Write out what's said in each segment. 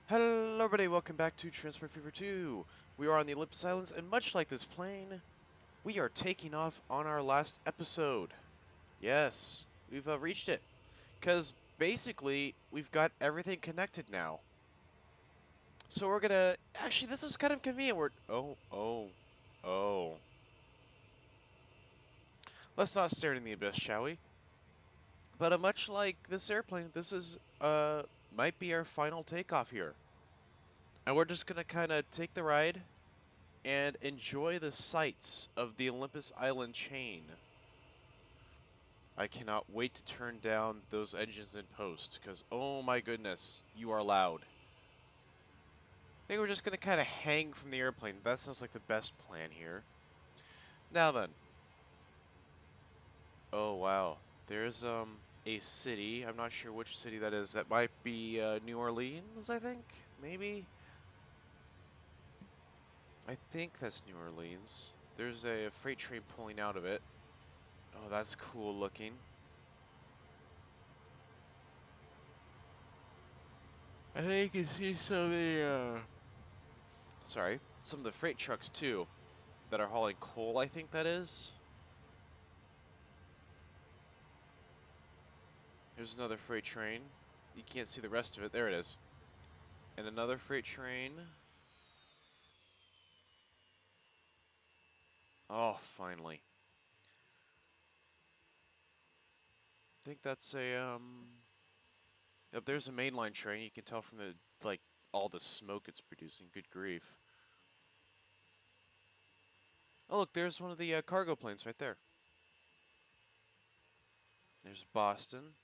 Hello everybody, welcome back to Transport Fever 2. We are on the Olympus Islands, and much like this plane, we are taking off on our last episode. Yes, we've reached it. Because basically, we've got everything connected now. So we're gonna... Actually, this is kind of convenient. Oh. Let's not stare in the abyss, shall we? But much like this airplane, this is, might be our final takeoff here. And we're just gonna kind of take the ride and enjoy the sights of the Olympus Island chain. I cannot wait to turn down those engines in post, because oh my goodness, you are loud. I think we're just going to kind of hang from the airplane. That sounds like the best plan here. Now then. Oh wow. There's a city. I'm not sure which city that is. That might be New Orleans, I think? Maybe? I think that's New Orleans. There's a freight train pulling out of it. Oh, that's cool looking. I think you can see some of the, some of the freight trucks too, that are hauling coal, I think that is. There's another freight train. You can't see the rest of it. There it is. And another freight train. Oh, finally. I think that's a, Yep, there's a mainline train. You can tell from the, like, all the smoke it's producing. Good grief. Oh, look, there's one of the cargo planes right there. There's Boston.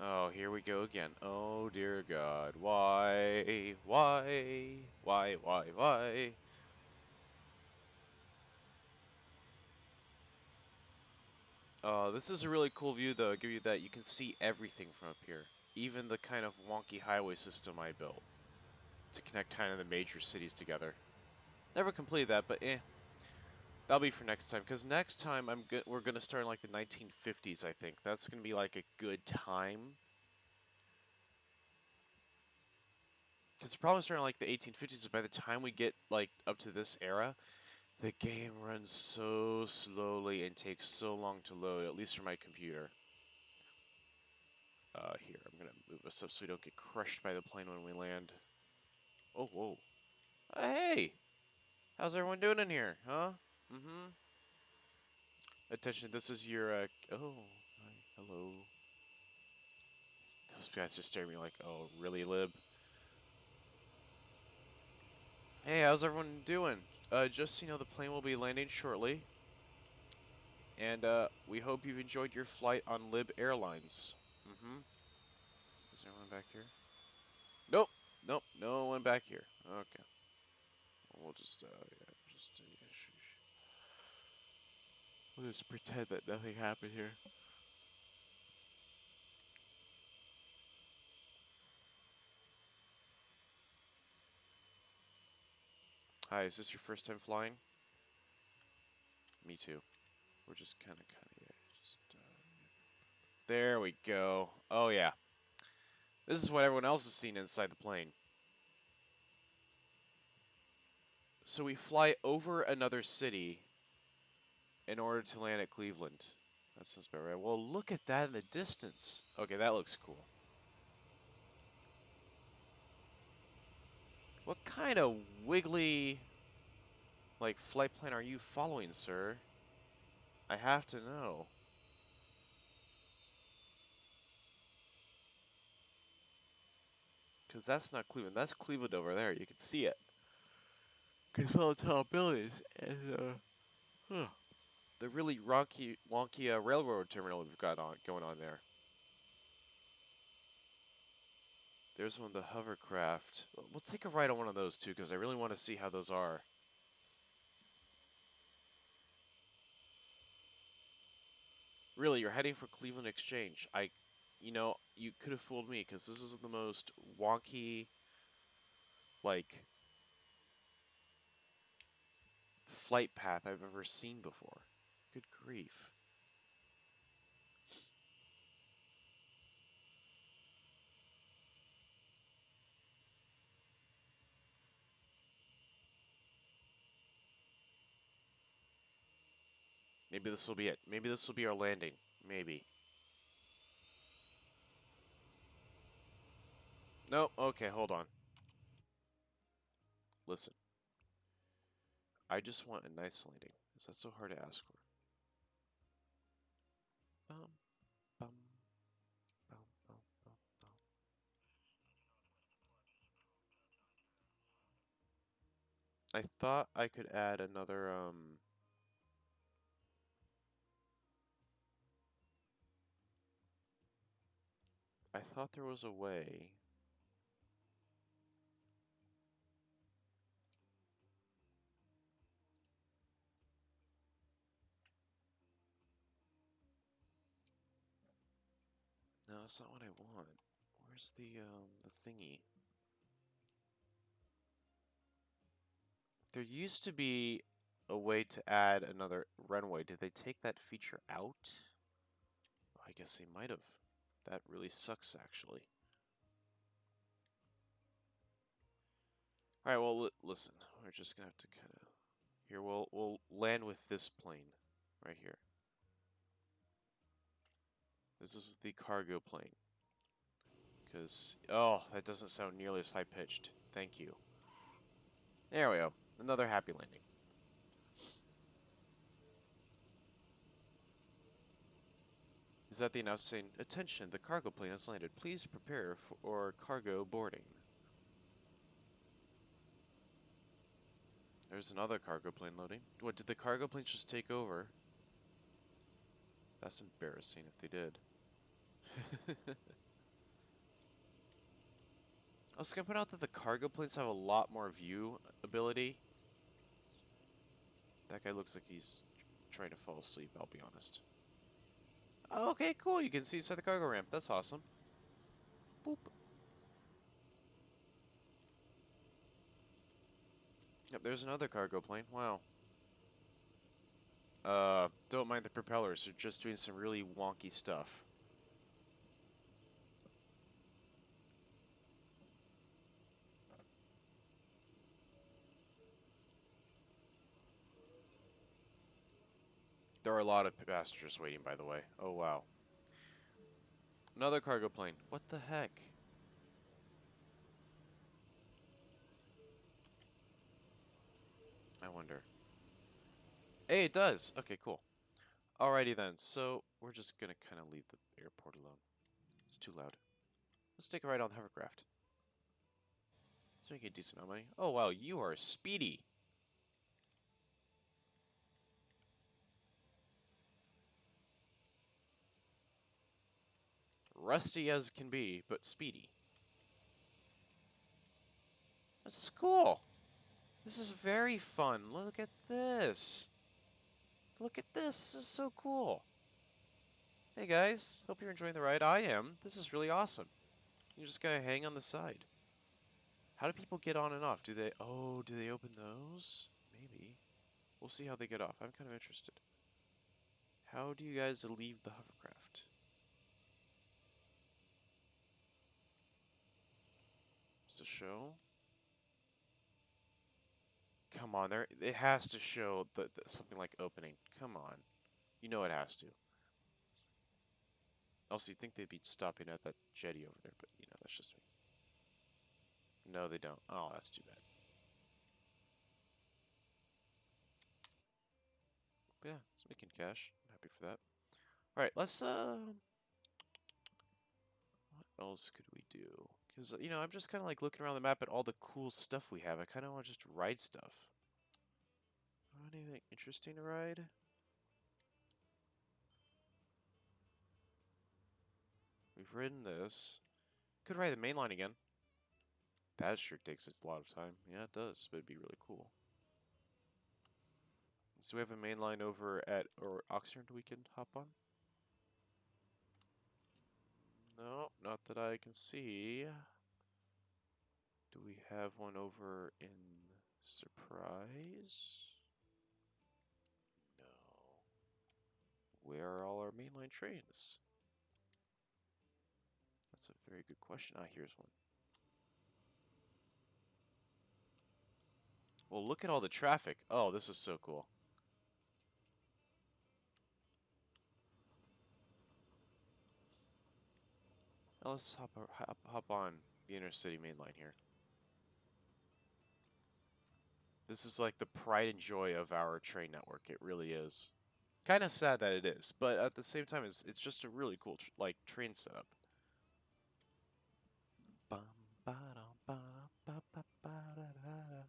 Oh, here we go again. Oh, dear God. Why? Why? This is a really cool view, though. I'll give you that. You can see everything from up here. Even the kind of wonky highway system I built to connect kind of the major cities together. Never completed that, but eh. That'll be for next time, because next time we're going to start in like the 1950s, I think. That's going to be like a good time. Because the problem starting in like the 1850s is by the time we get like up to this era, the game runs so slowly and takes so long to load, at least for my computer. Here, I'm gonna move us up so we don't get crushed by the plane when we land. Oh, whoa. Hey! How's everyone doing in here, huh? Mm-hmm. Attention, this is your, oh, hi, hello. Those guys just stare at me like, oh, really, Lib? Hey, how's everyone doing? Just so you know, the plane will be landing shortly. And, we hope you've enjoyed your flight on Lib Airlines. Mm-hmm. Is there anyone back here? Nope. Nope. No one back here. Okay. We'll just, yeah, yeah, we'll just pretend that nothing happened here. Hi, is this your first time flying? Me too. We're just kind of, yeah, just, there we go. Oh, yeah. This is what everyone else has seen inside the plane. So we fly over another city in order to land at Cleveland. That sounds about right. Well, look at that in the distance. Okay, that looks cool. What kind of wiggly, like, flight plan are you following, sir? I have to know. Because that's not Cleveland. That's Cleveland over there. You can see it. Because all the tall buildings and, the really wonky railroad terminal we've got going on there. There's one of the hovercraft. We'll take a ride on one of those too, because I really want to see how those are. Really, you're heading for Cleveland Exchange. You could have fooled me, because this is the most wonky, like, flight path I've ever seen before. Good grief. Maybe this will be it. Maybe this will be our landing. Maybe. Nope. Okay, hold on. Listen. I just want a nice landing. Is that so hard to ask for? Bum, bum, bum, bum, bum, bum. I thought I could add another, I thought there was a way. No, that's not what I want. Where's the thingy? There used to be a way to add another runway. Did they take that feature out? Oh, I guess they might have. That really sucks, actually. All right, well, listen. We're just gonna have to kind of here. We'll land with this plane right here. This is the cargo plane. Because oh, that doesn't sound nearly as high pitched. Thank you. There we go. Another happy landing. Is that the announcer saying, "Attention, the cargo plane has landed. Please prepare for cargo boarding." There's another cargo plane loading. What, did the cargo planes just take over? That's embarrassing if they did. I was gonna point out that the cargo planes have a lot more view ability. That guy looks like he's trying to fall asleep, I'll be honest. Oh, okay, cool. You can see inside the cargo ramp. That's awesome. Boop. Yep, there's another cargo plane. Wow. Don't mind the propellers. They're just doing some really wonky stuff. There are a lot of passengers waiting, by the way. Oh, wow. Another cargo plane. What the heck? I wonder. Hey, it does. Okay, cool. Alrighty then. So we're just gonna kind of leave the airport alone. It's too loud. Let's take a ride on the hovercraft. Let's make a decent amount of money. Oh wow, you are speedy. Rusty as can be, but speedy. This is cool. This is very fun. Look at this. Look at this. This is so cool. Hey guys, hope you're enjoying the ride. I am. This is really awesome. You just gotta hang on the side. How do people get on and off? Do they... Oh, do they open those? Maybe. We'll see how they get off. I'm kind of interested. How do you guys leave the hovercraft? Does it show? Come on, there. It has to show something like opening. Come on. You know it has to. Also, you'd think they'd be stopping at that jetty over there, but, you know, that's just me. No, they don't. Oh, that's too bad. But yeah, it's making cash. I'm happy for that. Alright, let's, what else could we do? Because, you know, I'm just kind of like looking around the map at all the cool stuff we have. I kind of want to just ride stuff. Anything interesting to ride? We've ridden this. Could ride the main line again. That sure takes a lot of time. Yeah, it does, but it'd be really cool. So we have a main line over at Oxnard we can hop on? No, not that I can see. Do we have one over in Surprise? where are all our mainline trains? That's a very good question. Ah, here's one. Well, look at all the traffic. Oh, this is so cool. Now let's hop on the intercity main line here. This is like the pride and joy of our train network. It really is. Kind of sad that it is, but at the same time, it's just a really cool like train setup. Bum, ba-dum, ba-dum, ba-ba-ba-da-da-da-da-da-da.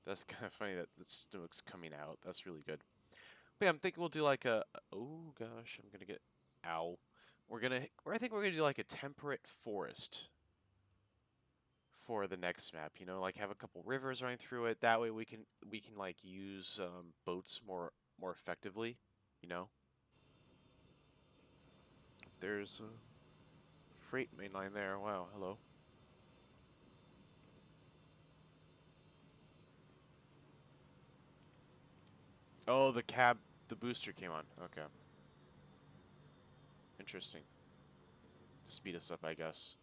That's kind of funny that the smoke's coming out. That's really good. But yeah, I'm thinking we'll do like a. Oh gosh, I'm gonna get. Ow. I think we're gonna do like a temperate forest for the next map. You know, like have a couple rivers running through it. That way we can like use boats more effectively. You know, there's a freight main line there. Wow, hello. Oh, the booster came on. Okay, interesting. To speed us up, I guess.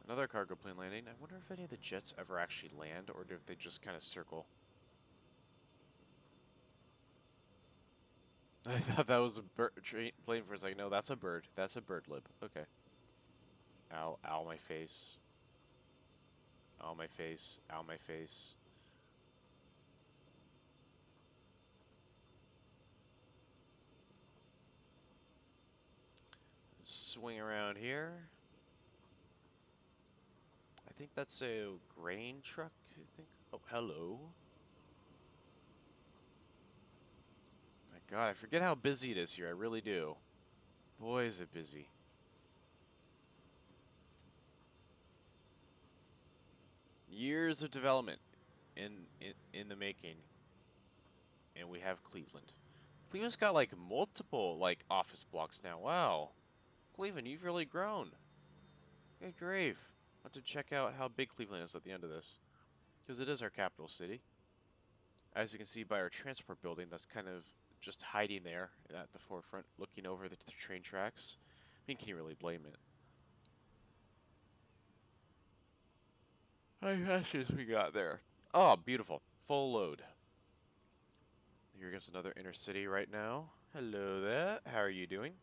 Another cargo plane landing. I wonder if any of the jets ever actually land, or if they just kind of circle. I thought that was a plane for a second. No, that's a bird. That's a bird lib. Okay. Ow, ow, my face. Ow, my face. Ow, my face. Swing around here. I think that's a grain truck, I think. Oh, hello. My God, I forget how busy it is here. I really do. Boy, is it busy. Years of development in the making. And we have Cleveland. Cleveland's got like multiple like office blocks now. Wow. Cleveland, you've really grown. Good grief. I'll have to check out how big Cleveland is at the end of this. Because it is our capital city. As you can see by our transport building, that's kind of just hiding there at the forefront, looking over the train tracks. I mean, can you really blame it? How many passengers we got there? Oh, beautiful. Full load. Here comes another intercity right now. Hello there. How are you doing?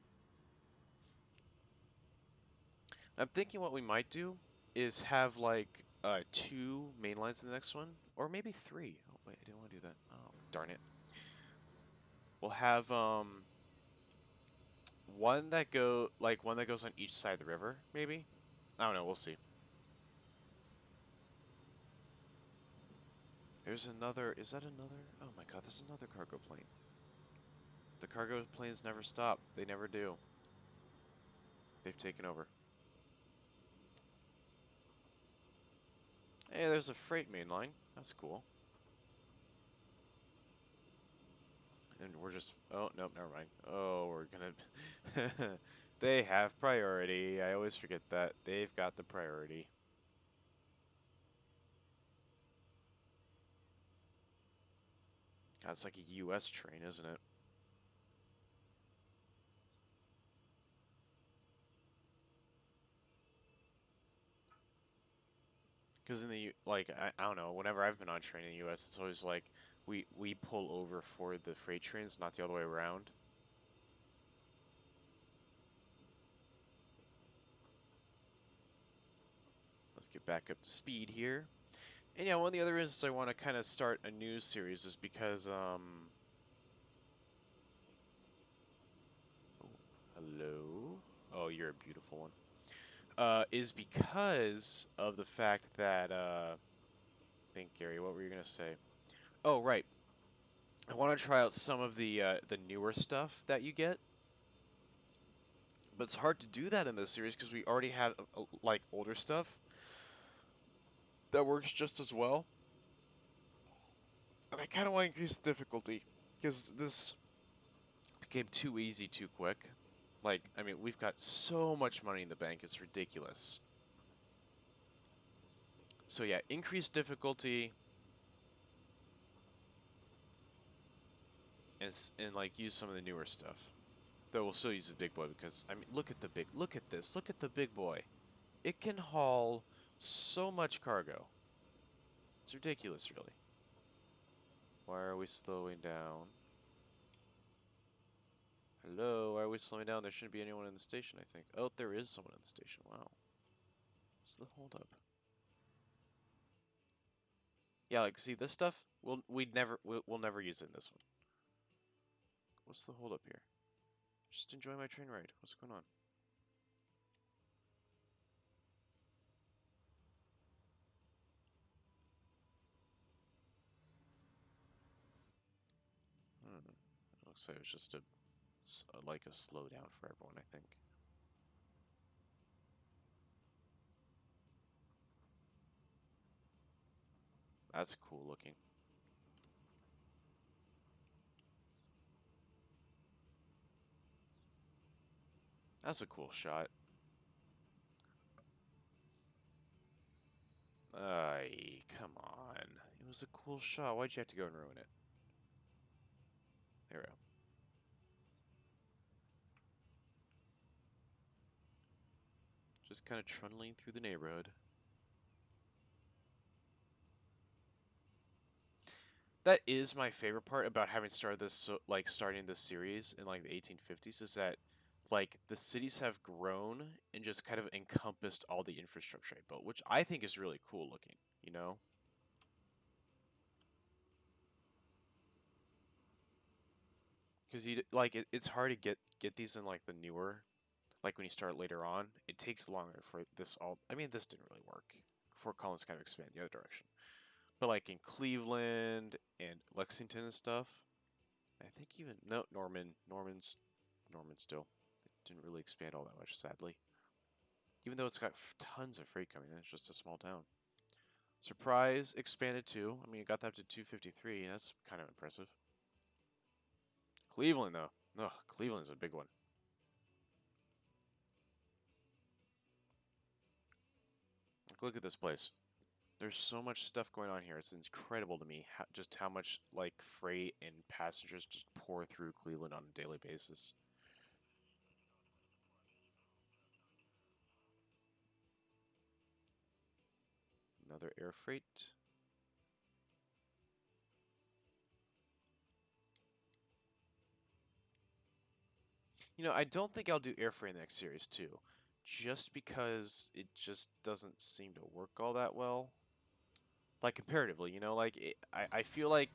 I'm thinking what we might do is have like 2 main lines in the next one, or maybe 3. Oh wait, I didn't want to do that. Oh darn it. We'll have one that goes on each side of the river, maybe. I don't know. We'll see. There's another. Is that another? Oh my God, there's another cargo plane. The cargo planes never stop. They never do. They've taken over. Hey, there's a freight main line. That's cool. And we're just... Oh, nope, never mind. Oh, we're gonna... They have priority. I always forget that. They've got the priority. God, it's like a U.S. train, isn't it? Because in the... Like, I don't know. Whenever I've been on train in the U.S., it's always like... We pull over for the freight trains, not the other way around. Let's get back up to speed here. And yeah, one of the other reasons I want to kind of start a news series is because, Oh, hello? Oh, you're a beautiful one. Is because of the fact that, think, Gary, what were you going to say? Oh, right. I want to try out some of the newer stuff that you get, but it's hard to do that in this series because we already have like older stuff that works just as well. And I kind of want to increase the difficulty because this became too easy too quick. Like, I mean, we've got so much money in the bank, it's ridiculous. So yeah, increase difficulty and like use some of the newer stuff. Though we'll still use the big boy because I mean, look at this, look at the big boy. It can haul so much cargo. It's ridiculous, really. Why are we slowing down? Hello, why are we slowing down? There shouldn't be anyone in the station, I think. Oh, there is someone in the station. Wow. What's the holdup? Yeah, like, see, this stuff, we'll never use it in this one. What's the holdup here? Just enjoy my train ride. What's going on? It looks like it was just like a slowdown for everyone, I think. That's cool looking. That's a cool shot. Ay, come on. It was a cool shot. Why'd you have to go and ruin it? There we go. Just kind of trundling through the neighborhood. That is my favorite part about having started this, like starting this series in like the 1850s, is that like the cities have grown and just kind of encompassed all the infrastructure I built, which I think is really cool looking, you know? Because you like it's hard to get these in like the newer, like when you start later on, it takes longer for this all. I mean, this didn't really work. Fort Collins kind of expand the other direction, but like in Cleveland and Lexington and stuff, I think even no Norman still. It didn't really expand all that much, sadly. Even though it's got tons of freight coming in, it's just a small town. Surprise expanded too. I mean, it got that up to 253. That's kind of impressive. Cleveland though, no, Cleveland's a big one. Like, look at this place. There's so much stuff going on here. It's incredible to me just how much like freight and passengers just pour through Cleveland on a daily basis. Another air freight. You know, I don't think I'll do air freight in the next series too, just because it just doesn't seem to work all that well. Like comparatively, you know, like I feel like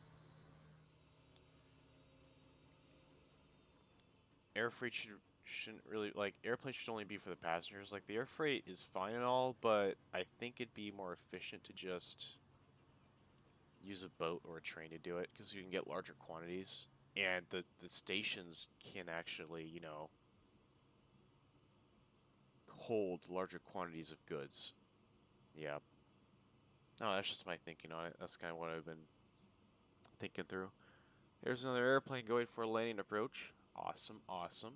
air freight shouldn't really like airplanes should only be for the passengers. Like the air freight is fine and all, but I think it'd be more efficient to just use a boat or a train to do it because you can get larger quantities and the stations can actually, you know, hold larger quantities of goods. Yeah. No, that's just my thinking on it. That's kind of what I've been thinking through. There's another airplane going for a landing approach. Awesome, awesome.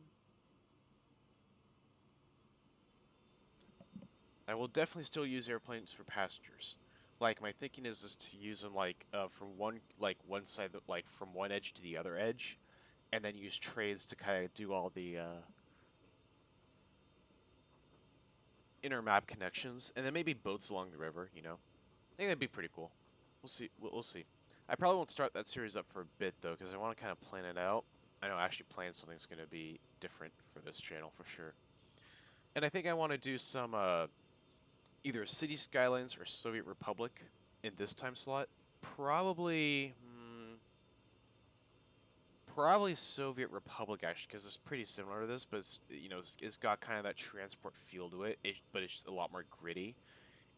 I will definitely still use airplanes for passengers. Like my thinking is to use them from one side like from one edge to the other edge, and then use trains to kind of do all the inner map connections, and then maybe boats along the river. You know, I think that'd be pretty cool. We'll see. We'll see. I probably won't start that series up for a bit though, because I want to kind of plan it out. I know actually plan something's going to be different for this channel for sure. And I think I want to do some either City Skylines or Soviet Republic in this time slot. Probably, probably Soviet Republic actually, because it's pretty similar to this, but you know, it's got kind of that transport feel to it. But it's a lot more gritty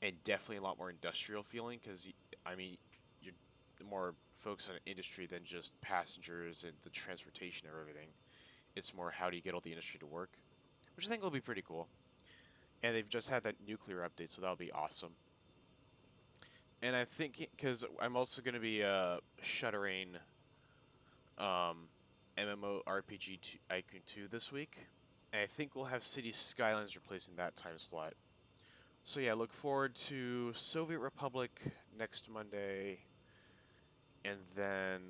and definitely a lot more industrial feeling. Because I mean, you're more focused on industry than just passengers and the transportation of everything. It's more how do you get all the industry to work, which I think will be pretty cool. And they've just had that nuclear update, so that'll be awesome. And I think because I'm also going to be shuttering MMORPG Icon 2 this week, and I think we'll have City Skylines replacing that time slot. So yeah, look forward to Soviet Republic next Monday, and then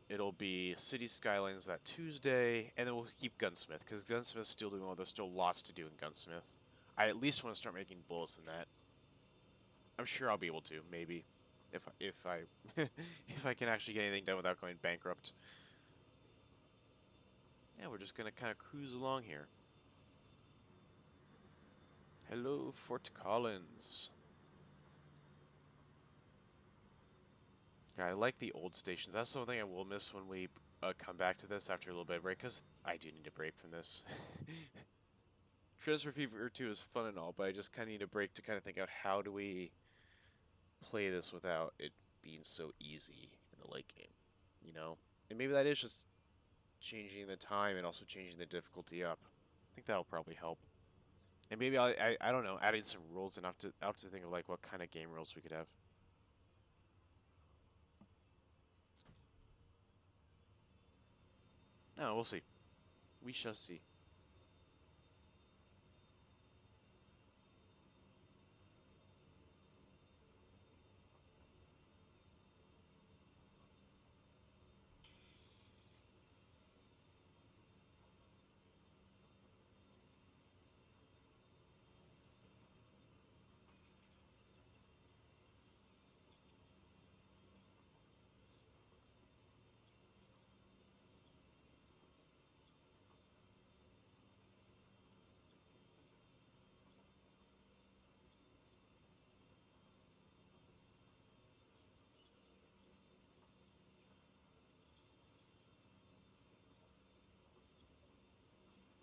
it'll be City Skylines that Tuesday, and then we'll keep Gunsmith, because Gunsmith's still doing well. There's still lots to do in Gunsmith. I at least want to start making bullets in that. I'm sure I'll be able to, maybe, if I if I can actually get anything done without going bankrupt. Yeah, we're just gonna kind of cruise along here. Hello, Fort Collins. Yeah, I like the old stations. That's something I will miss when we come back to this after a little bit of break, because I do need a break from this. Transfer Fever 2 is fun and all, but I just kind of need a break to kind of think out how do we play this without it being so easy in the late game, you know? And maybe that is just changing the time and also changing the difficulty up. I think that'll probably help. And maybe I don't know, adding some rules and out to think of like what kind of game rules we could have. No, we'll see. We shall see.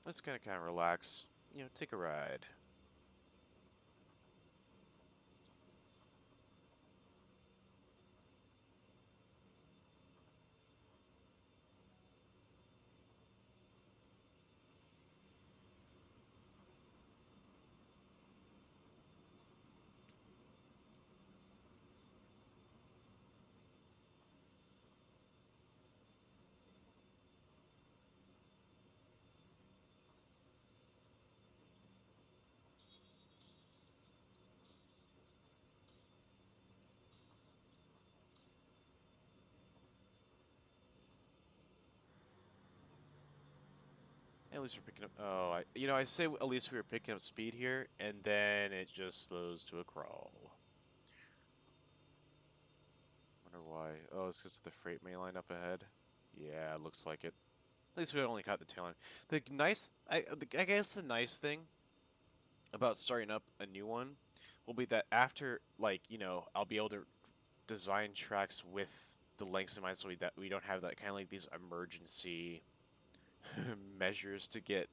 Let's kind of relax. You know, take a ride. At least we're picking up. Oh, I say at least we were picking up speed here, and then it just slows to a crawl. Wonder why. Oh, it's because of the freight main line up ahead. Yeah, it looks like it. At least we only caught the tail end. I guess the nice thing about starting up a new one will be that after, like, I'll be able to design tracks with the lengths in mind, so that we don't have that kind of like these emergency measures to get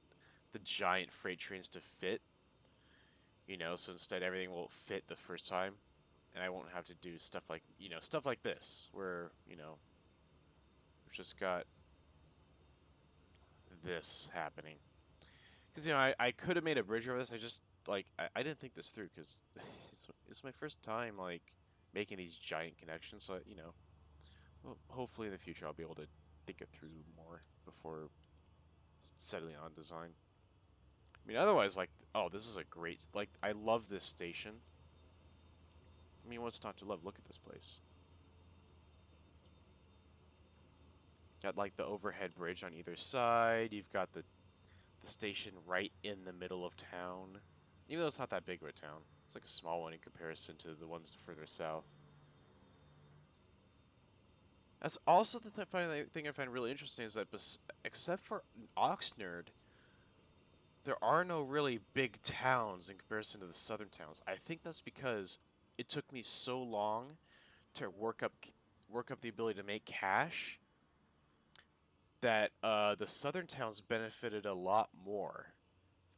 the giant freight trains to fit. So instead everything will fit the first time, and I won't have to do stuff like this, where, we've just got this happening. Because, I could have made a bridge over this, I didn't think this through, because it's my first time, like, making these giant connections, so, well, hopefully in the future I'll be able to think it through more before settling on design. I mean, otherwise, like, oh, this is a great, like, I love this station. I mean, what's not to love? Look at this place. Got, like, the overhead bridge on either side. You've got the station right in the middle of town. Even though it's not that big of a town. It's like a small one in comparison to the ones further south. That's also the thing I find really interesting is that except for Oxnard, there are no really big towns in comparison to the southern towns. I think that's because it took me so long to work up the ability to make cash that the southern towns benefited a lot more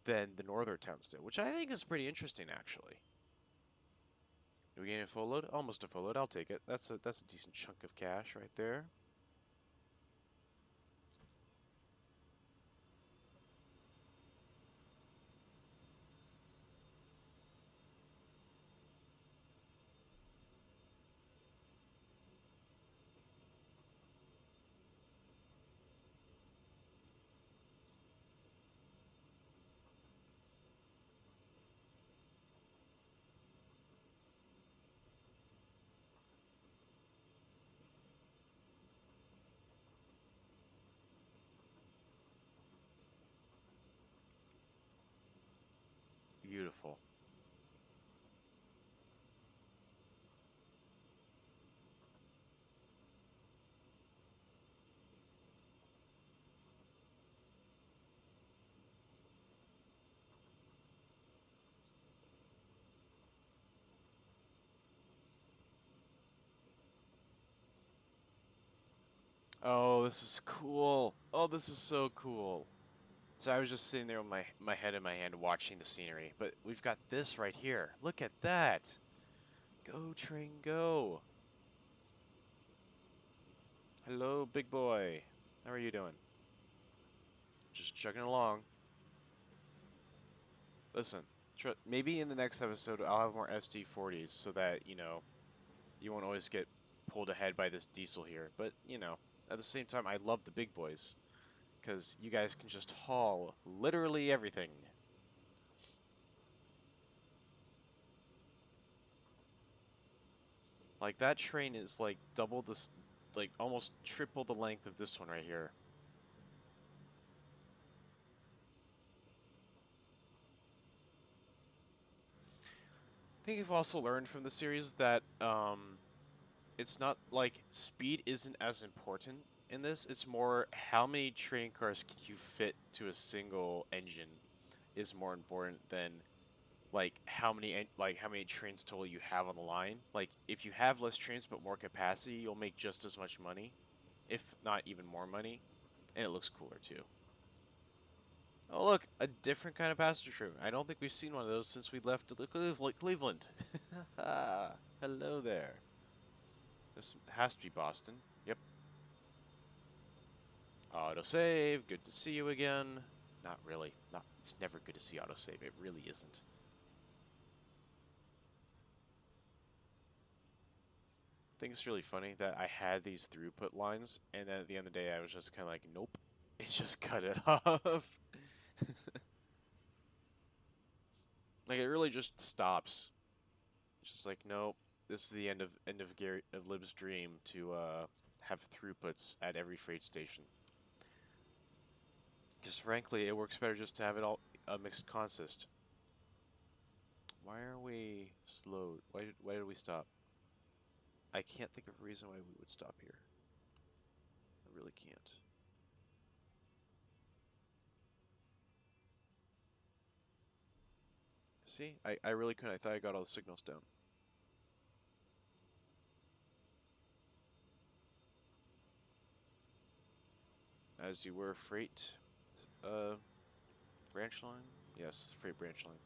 than the northern towns did, which I think is pretty interesting, actually. we getting a full load? Almost a full load. I'll take it. That's a decent chunk of cash right there. Beautiful. Oh, this is cool. Oh, this is so cool. So I was just sitting there with my head in my hand watching the scenery, but we've got this right here. Look at that. Go, train, go. Hello, big boy. How are you doing? Just chugging along. Listen, maybe in the next episode I'll have more SD40s so that, you won't always get pulled ahead by this diesel here. But, at the same time, I love the big boys because you guys can just haul literally everything. Like, that train is like double this, like almost triple the length of this one right here. I think you've also learned from the series that it's not like speed isn't as important in this. It's more how many train cars can you fit to a single engine is more important than like how many trains total you have on the line. Like if you have less trains but more capacity, you'll make just as much money, if not even more money, and it looks cooler too. Oh look, a different kind of passenger train. I don't think we've seen one of those since we left Cleveland. Hello there. This has to be Boston. Yep. Autosave. Good to see you again. Not really. Not. It's never good to see autosave. It really isn't. I think it's really funny that I had these throughput lines, and then at the end of the day, I was just kind of like, nope. It just cut it off. Like it really just stops. It's just like, nope. This is the end of Lib's dream to have throughputs at every freight station. Because frankly, it works better just to have it all a mixed consist. Why are we slowed? Why did we stop? I can't think of a reason why we would stop here. I really can't. See? I really couldn't. I thought I got all the signals down. As you were, freight uh, branch line? Yes, freight branch line.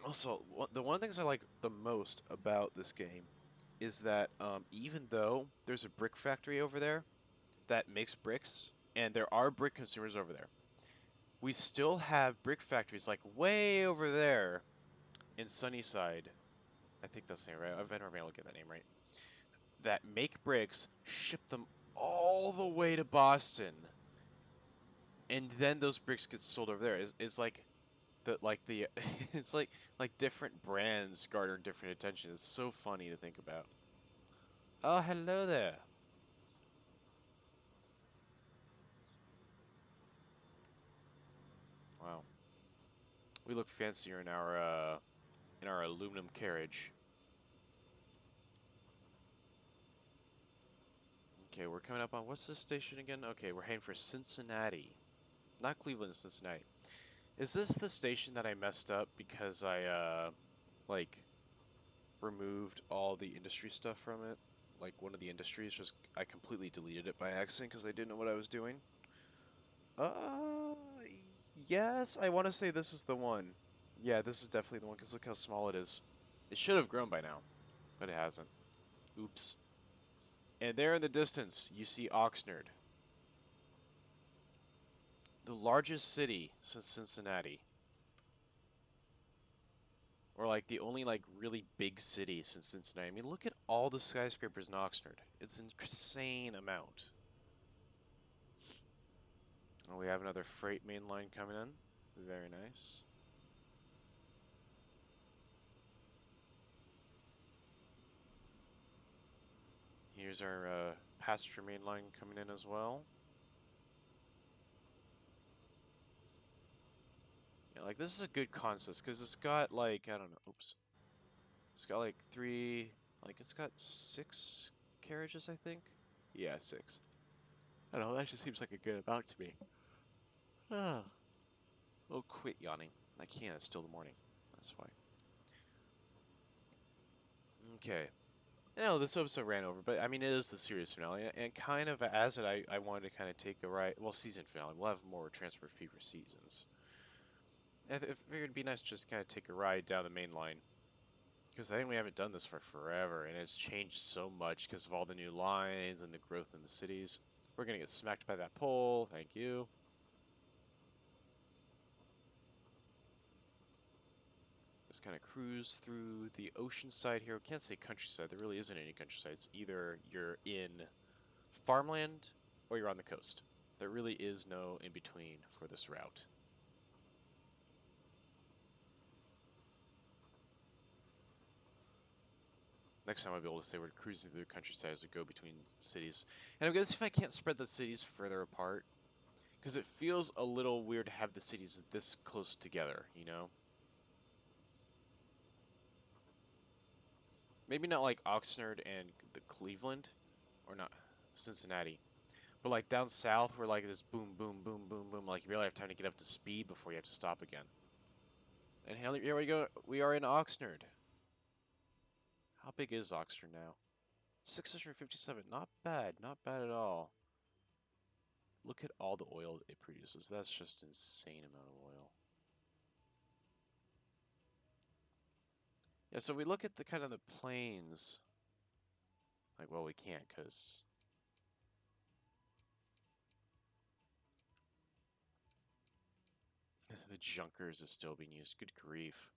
Also, the one of the things I like the most about this game is that even though there's a brick factory over there that makes bricks, and there are brick consumers over there, we still have brick factories like way over there in Sunnyside. I think that's the name, right? I've never been able to get that name right. That make bricks, ship them all the way to Boston, and then those bricks get sold over there. It's like the it's like different brands garner different attention. It's so funny to think about. Oh, hello there. Wow, we look fancier in our aluminum carriage. Okay, we're coming up on what's this station again? Okay, we're heading for Cincinnati, not Cleveland, Cincinnati. Is this the station that I messed up because I like removed all the industry stuff from it? Like one of the industries, just I completely deleted it by accident because I didn't know what I was doing. Uh, yes, I want to say this is the one. Yeah, this is definitely the one, because look how small it is. It should have grown by now, but it hasn't. Oops. And there in the distance, you see Oxnard, the largest city since Cincinnati. Or like the only like really big city since Cincinnati. I mean, look at all the skyscrapers in Oxnard. It's an insane amount. Oh, we have another freight main line coming in. Very nice. Here's our passenger main line coming in as well. Yeah, like this is a good consist because it's got like, I don't know, oops. It's got like it's got 6 carriages, I think. Yeah, 6. I don't know, that just seems like a good amount to me. Ah. Oh, quit yawning. I can't, it's still the morning. That's why. Okay. I know this episode ran over, but I mean, it is the series finale, and kind of as it, I wanted to kind of take a ride. Well, season finale. We'll have more Transport Fever seasons. I figured it'd be nice to just kind of take a ride down the main line. Because I think we haven't done this for forever, and it's changed so much because of all the new lines and the growth in the cities. We're going to get smacked by that pole. Thank you. Just kind of cruise through the ocean side here. We can't say countryside. There really isn't any countryside. It's either you're in farmland or you're on the coast. There really is no in between for this route. Next time I'll be able to say we're cruising through the countryside as we go between cities. And I'm going to see if I can't spread the cities further apart. Because it feels a little weird to have the cities this close together, you know? Maybe not like Oxnard and the Cleveland. Or not Cincinnati. But like down south where like this boom, boom, boom, boom, boom. Like you really have time to get up to speed before you have to stop again. And here we go. We are in Oxnard. How big is Oxnard now? 657. Not bad. Not bad at all. Look at all the oil it produces. That's just an insane amount of oil. Yeah, so we look at the kind of the plains. Like, well, we can't because the Junkers is still being used. Good grief.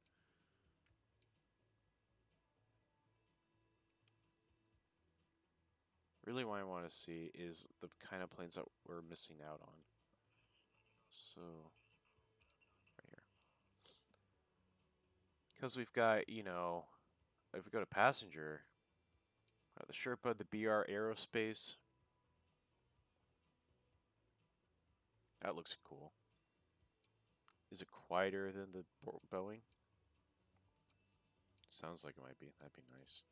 Really what I want to see is the kind of planes that we're missing out on. So, right here. Because we've got, you know, if we go to passenger, the Sherpa, the BR Aerospace. That looks cool. Is it quieter than the Boeing? Sounds like it might be. That'd be nice.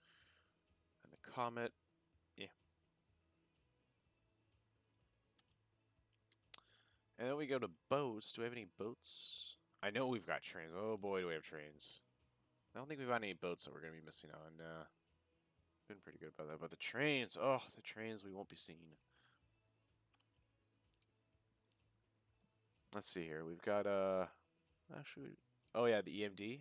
And the Comet, yeah. And then we go to boats. Do we have any boats? I know we've got trains. Oh boy, do we have trains. I don't think we've got any boats that we're going to be missing out on. Been pretty good about that. But the trains, oh, the trains we won't be seeing. Let's see here. We've got, actually, oh yeah, the EMD.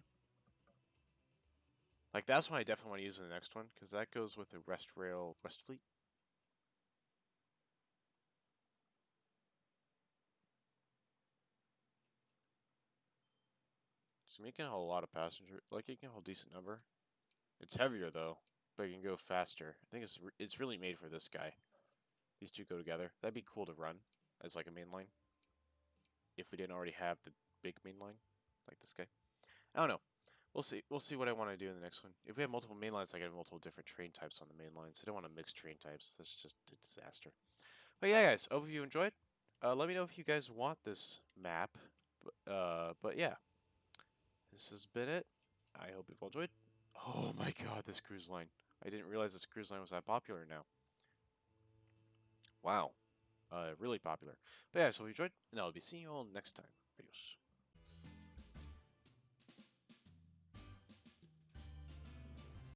Like, that's one I definitely want to use in the next one, because that goes with the West Fleet. So it can hold a lot of passengers. Like, it can hold a decent number. It's heavier, though, but it can go faster. I think it's really made for this guy. These two go together. That'd be cool to run as, like, a main line. If we didn't already have the big main line, like this guy. I don't know. We'll see. We'll see what I want to do in the next one. If we have multiple main lines, I can have multiple different train types on the main lines. I don't want to mix train types. That's just a disaster. But yeah, guys, hope you enjoyed. Let me know if you guys want this map. But yeah, this has been it. I hope you've all enjoyed. Oh my god, this cruise line. I didn't realize this cruise line was that popular now. Wow. Really popular. But yeah, so if you enjoyed, and I'll be seeing you all next time. Adios.